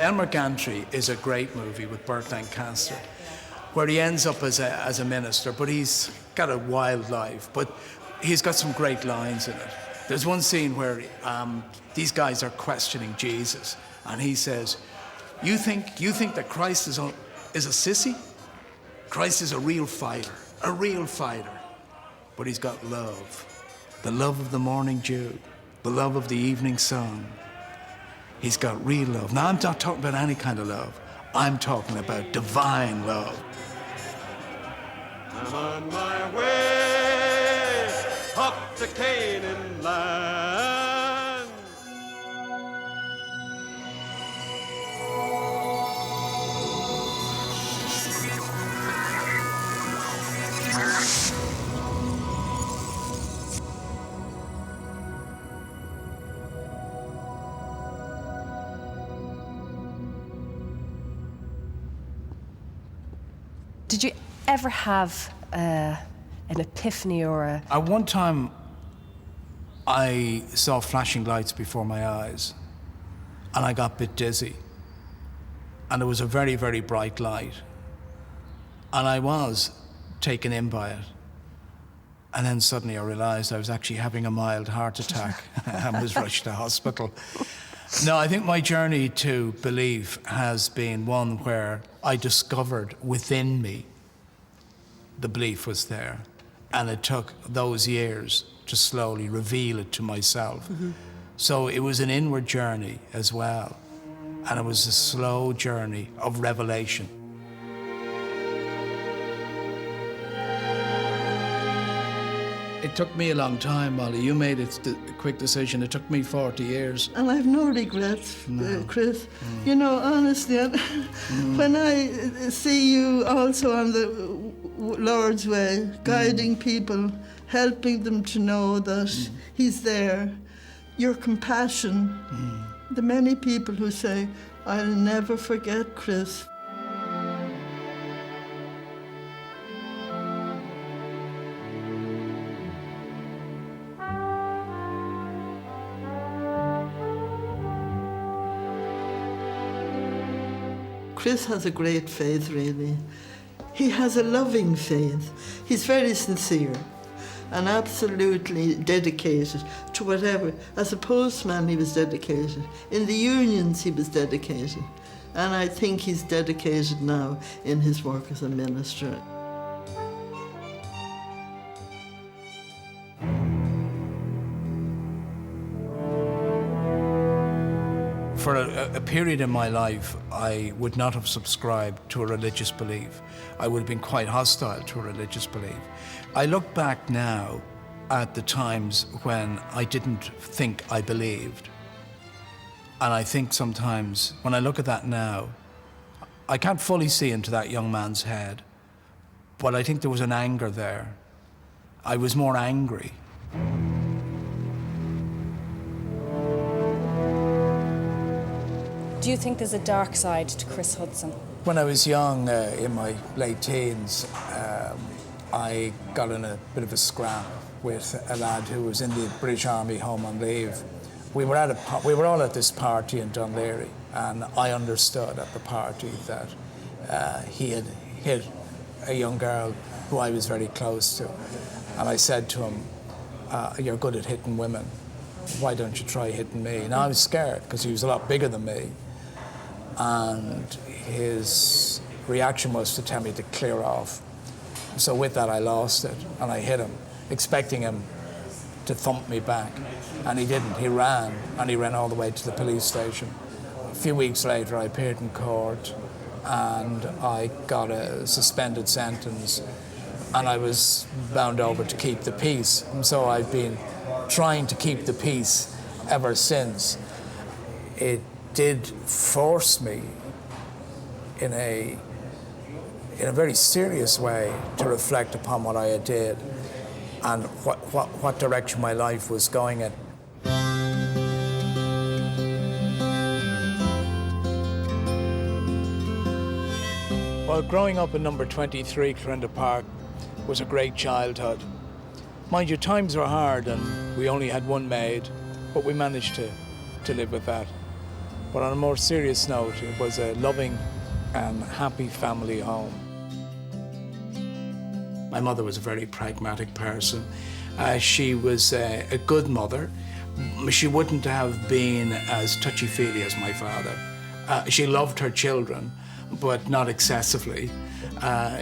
Elmer Gantry is a great movie with Burt Lancaster, where he ends up as a minister, but he's got a wild life, but he's got some great lines in it. There's one scene where these guys are questioning Jesus, and he says, you think that Christ is a sissy? Christ is a real fighter, but he's got love, the love of the morning dew, the love of the evening sun. He's got real love. Now, I'm not talking about any kind of love. I'm talking about divine love. I'm on my way up to Canaan land. Did you ever have an epiphany or a... At one time, I saw flashing lights before my eyes, and I got a bit dizzy. And it was a very, very bright light. And I was taken in by it. And then suddenly I realized I was actually having a mild heart attack and was rushed to hospital. No, I think my journey to belief has been one where I discovered within me the belief was there. And it took those years to slowly reveal it to myself. Mm-hmm. So it was an inward journey as well. And it was a slow journey of revelation. It took me a long time, Molly. You made it a quick decision. It took me 40 years. And I've no regrets, Chris. You know, honestly, when I see you also on the Lord's way, guiding people, helping them to know that He's there, your compassion, the many people who say, I'll never forget Chris. Chris has a great faith, really. He has a loving faith. He's very sincere and absolutely dedicated to whatever. As a postman, he was dedicated. In the unions, he was dedicated. And I think he's dedicated now in his work as a minister. For a period in my life, I would not have subscribed to a religious belief. I would have been quite hostile to a religious belief. I look back now at the times when I didn't think I believed. And I think sometimes, when I look at that now, I can't fully see into that young man's head, but I think there was an anger there. I was more angry. Do you think there's a dark side to Chris Hudson? When I was young, in my late teens, I got in a bit of a scrap with a lad who was in the British Army home on leave. We were all at this party in Dunleary, and I understood at the party that he had hit a young girl who I was very close to. And I said to him, you're good at hitting women. Why don't you try hitting me? Now I was scared because he was a lot bigger than me. And his reaction was to tell me to clear off. So with that, I lost it, and I hit him, expecting him to thump me back. And he didn't. He ran, and he ran all the way to the police station. A few weeks later, I appeared in court, and I got a suspended sentence, and I was bound over to keep the peace. And so I've been trying to keep the peace ever since. It did force me in a very serious way to reflect upon what I did and what direction my life was going in. Well, growing up in number 23 Clarinda Park was a great childhood. Mind you, times were hard and we only had one maid, but we managed to live with that. But on a more serious note, it was a loving and happy family home. My mother was a very pragmatic person. She was a good mother. She wouldn't have been as touchy-feely as my father. She loved her children, but not excessively.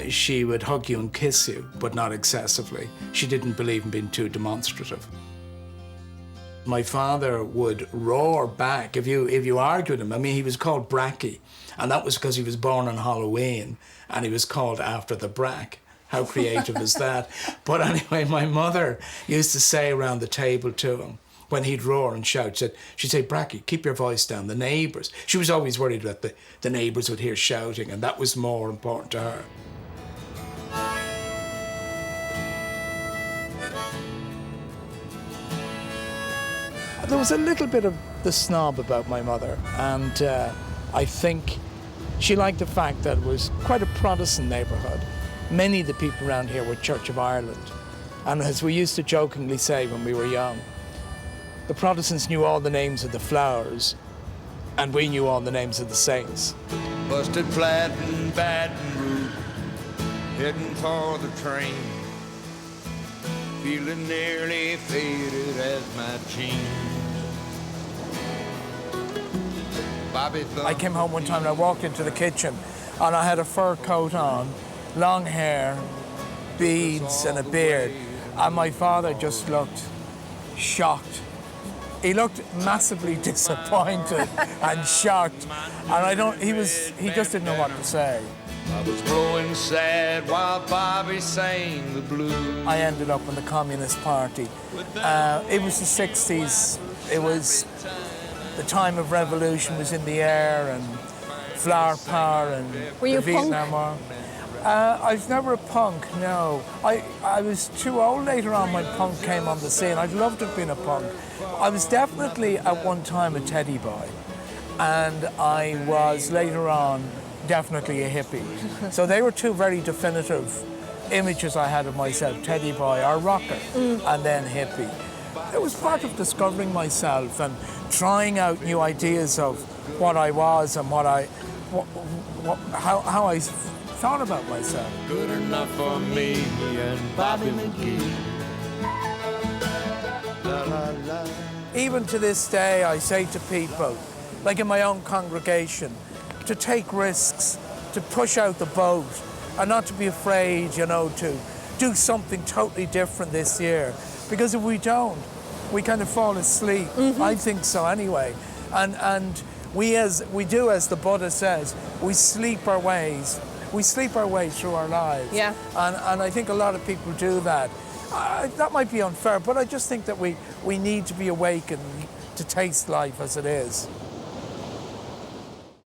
She would hug you and kiss you, but not excessively. She didn't believe in being too demonstrative. My father would roar back if you argued him. I mean, he was called Bracky, and that was because he was born on Halloween, and he was called after the Brack. How creative is that? But anyway, my mother used to say around the table to him, when he'd roar and shout, she'd say, Bracky, keep your voice down, the neighbours. She was always worried that the neighbours would hear shouting, and that was more important to her. There was a little bit of the snob about my mother, and I think she liked the fact that it was quite a Protestant neighbourhood. Many of the people around here were Church of Ireland, and as we used to jokingly say when we were young, the Protestants knew all the names of the flowers, and we knew all the names of the saints. Busted flat and Baton Rouge, heading for the train, feeling nearly faded as my jeans. I came home one time and I walked into the kitchen and I had a fur coat on, long hair, beads and a beard, and my father just looked shocked. He looked massively disappointed and shocked, and he just didn't know what to say. I was growing sad while Bobby sang the blues. I ended up in the Communist Party. It was the 60s. It was the time of revolution was in the air, and flower power and Were you the Vietnam War. I was never a punk, no. I was too old later on when punk came on the scene. I'd love to have been a punk. I was definitely at one time a teddy boy, and I was later on definitely a hippie. So they were two very definitive images I had of myself, teddy boy or rocker, and then hippie. It was part of discovering myself and trying out new ideas of what I was and how I thought about myself. Good enough for me and Bobby McGee. La, la, la. Even to this day, I say to people, like in my own congregation, to take risks, to push out the boat, and not to be afraid, to do something totally different this year. Because if we don't, we kind of fall asleep. I think so anyway. And we do as the Buddha says, we sleep our way through our lives. Yeah. And I think a lot of people do that. That might be unfair, but I just think that we need to be awakened to taste life as it is.